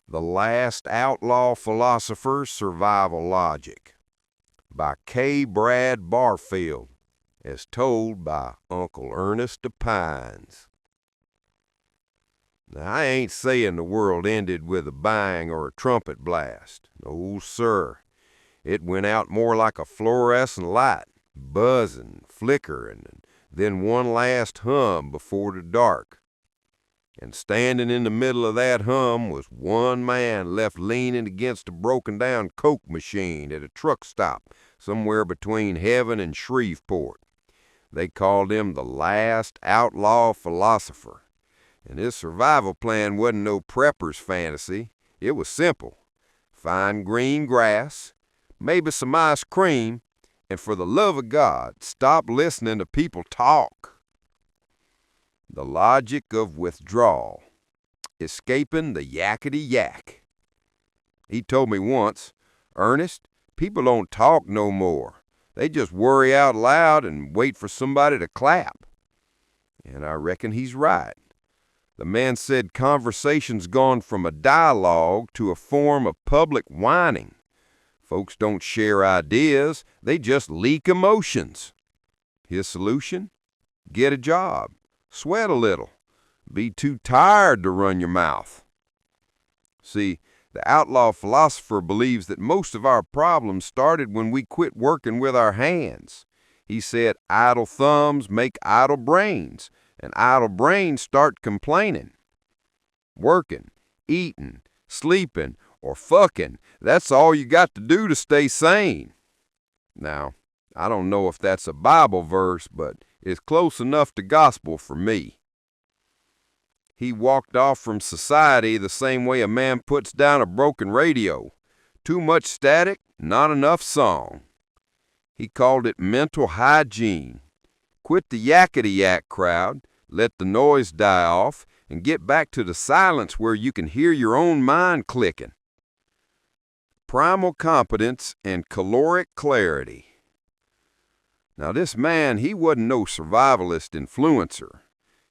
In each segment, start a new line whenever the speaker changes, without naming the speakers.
The Last Outlaw Philosopher's Survival Logic by K. Brad Barfield, as told by Uncle Ernest of Pines. Now, I ain't saying the world ended with a bang or a trumpet blast. No, sir. It went out more like a fluorescent light, buzzin', flickerin', and then one last hum before the dark. And standing in the middle of that hum was one man left leaning against a broken-down Coke machine at a truck stop somewhere between Heaven and Shreveport. They called him the Last Outlaw Philosopher. And his survival plan wasn't no prepper's fantasy. It was simple. Find green grass, maybe some ice cream, and for the love of God, stop listening to people talk. The logic of withdrawal. Escapin the yakety yak. He told me once, "Ernest, people don't talk no more. They just worry out loud and wait for somebody to clap." And I reckon he's right. The man said conversation's gone from a dialogue to a form of public whining. Folks don't share ideas, they just leak emotions. His solution? Get a job. Sweat a little. Be too tired to run your mouth. See, the outlaw philosopher believes that most of our problems started when we quit working with our hands. He said idle thumbs make idle brains, and idle brains start complaining. Working, eating, sleeping, or fucking, that's all you got to do to stay sane. Now, I don't know if that's a Bible verse, but it's close enough to gospel for me. He walked off from society the same way a man puts down a broken radio. Too much static, not enough song. He called it mental hygiene. Quit the yakety yak crowd, let the noise die off, and get back to the silence where you can hear your own mind clicking. Primal competence and caloric clarity. Now this man, he wasn't no survivalist influencer.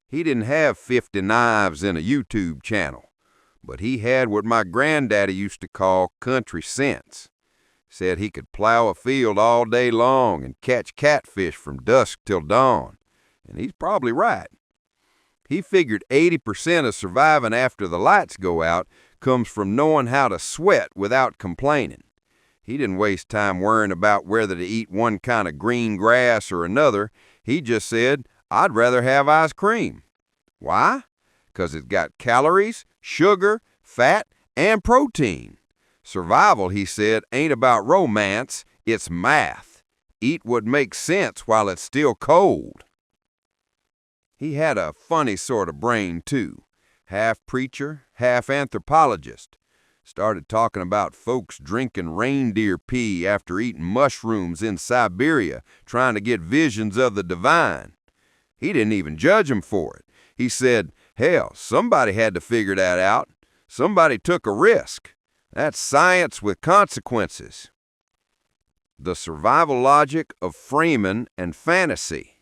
He didn't have 50 knives in a YouTube channel, but he had what my granddaddy used to call country sense. Said he could plow a field all day long and catch catfish from dusk till dawn, and he's probably right. He figured 80% of surviving after the lights go out comes from knowing how to sweat without complaining. He didn't waste time worrying about whether to eat one kind of green grass or another. He just said, "I'd rather have ice cream." Why? 'Cause it's got calories, sugar, fat, and protein. Survival, he said, ain't about romance, it's math. Eat what makes sense while it's still cold. He had a funny sort of brain, too. Half preacher, half anthropologist. Started talking about folks drinking reindeer pee after eating mushrooms in Siberia, trying to get visions of the divine. He didn't even judge them for it. He said, hell, somebody had to figure that out. Somebody took a risk. That's science with consequences. The survival logic of framing and fantasy.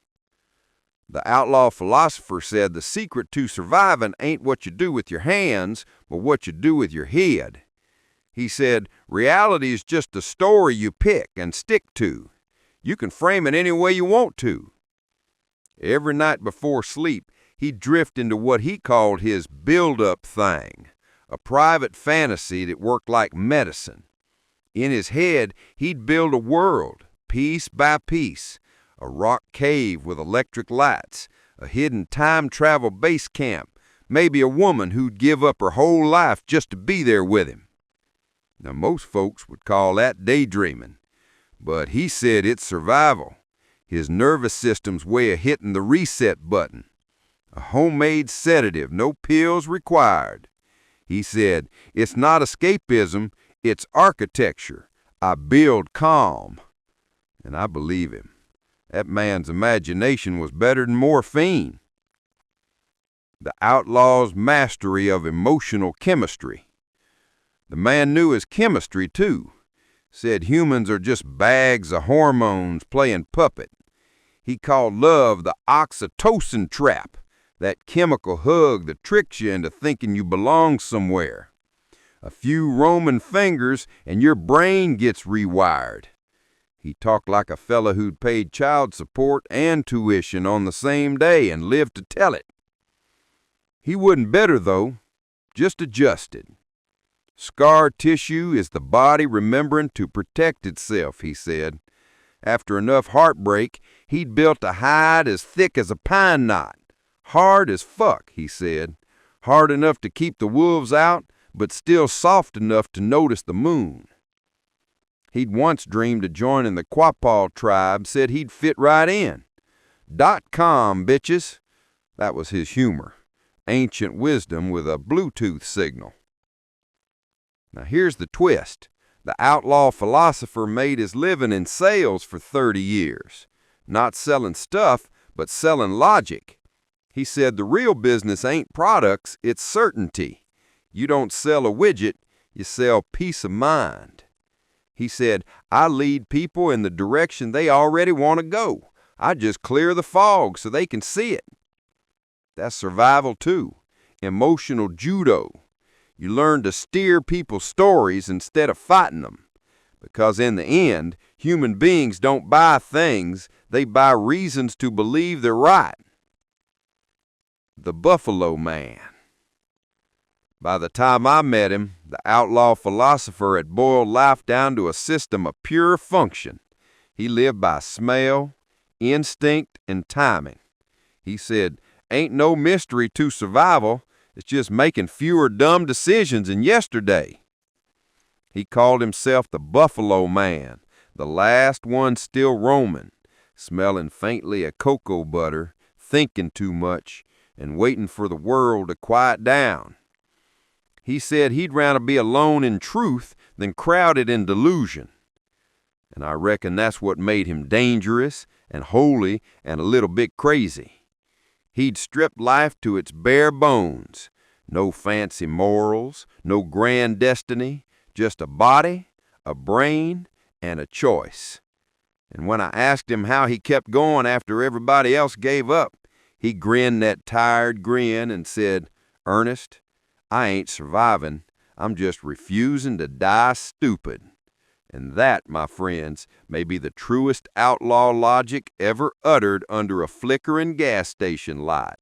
The outlaw philosopher said the secret to surviving ain't what you do with your hands, but what you do with your head. He said, reality is just a story you pick and stick to. You can frame it any way you want to. Every night before sleep, he'd drift into what he called his build-up thing, a private fantasy that worked like medicine. In his head, he'd build a world, piece by piece, a rock cave with electric lights, a hidden time-travel base camp, maybe a woman who'd give up her whole life just to be there with him. Now, most folks would call that daydreaming, but he said it's survival, his nervous system's way of hitting the reset button. A homemade sedative, no pills required. He said, it's not escapism, it's architecture. I build calm. And I believe him. That man's imagination was better than morphine. The outlaw's mastery of emotional chemistry. The man knew his chemistry, too. Said humans are just bags of hormones playing puppet. He called love the oxytocin trap, that chemical hug that tricks you into thinking you belong somewhere. A few Roman fingers and your brain gets rewired. He talked like a fella who'd paid child support and tuition on the same day and lived to tell it. He wasn't bitter, though, just adjusted. Scar tissue is the body remembering to protect itself, he said. After enough heartbreak, he'd built a hide as thick as a pine knot. Hard as fuck, he said. Hard enough to keep the wolves out, but still soft enough to notice the moon. He'd once dreamed of joining the Quapaw tribe, said he'd fit right in. .com, bitches. That was his humor. Ancient wisdom with a Bluetooth signal. Now here's the twist. The outlaw philosopher made his living in sales for 30 years. Not selling stuff, but selling logic. He said the real business ain't products, it's certainty. You don't sell a widget, you sell peace of mind. He said, I lead people in the direction they already want to go. I just clear the fog so they can see it. That's survival too. Emotional judo. You learn to steer people's stories instead of fighting them. Because in the end, human beings don't buy things, they buy reasons to believe they're right. The Buffalo Man. By the time I met him, the outlaw philosopher had boiled life down to a system of pure function. He lived by smell, instinct, and timing. He said, ain't no mystery to survival, it's just making fewer dumb decisions than yesterday. He called himself the Buffalo Man, the last one still roaming, smelling faintly of cocoa butter, thinking too much, and waiting for the world to quiet down. He said he'd rather be alone in truth than crowded in delusion. And I reckon that's what made him dangerous and holy and a little bit crazy. He'd stripped life to its bare bones. No fancy morals, no grand destiny, just a body, a brain, and a choice. And when I asked him how he kept going after everybody else gave up, he grinned that tired grin and said, Ernest, I ain't surviving, I'm just refusing to die stupid. And that, my friends, may be the truest outlaw logic ever uttered under a flickering gas station light.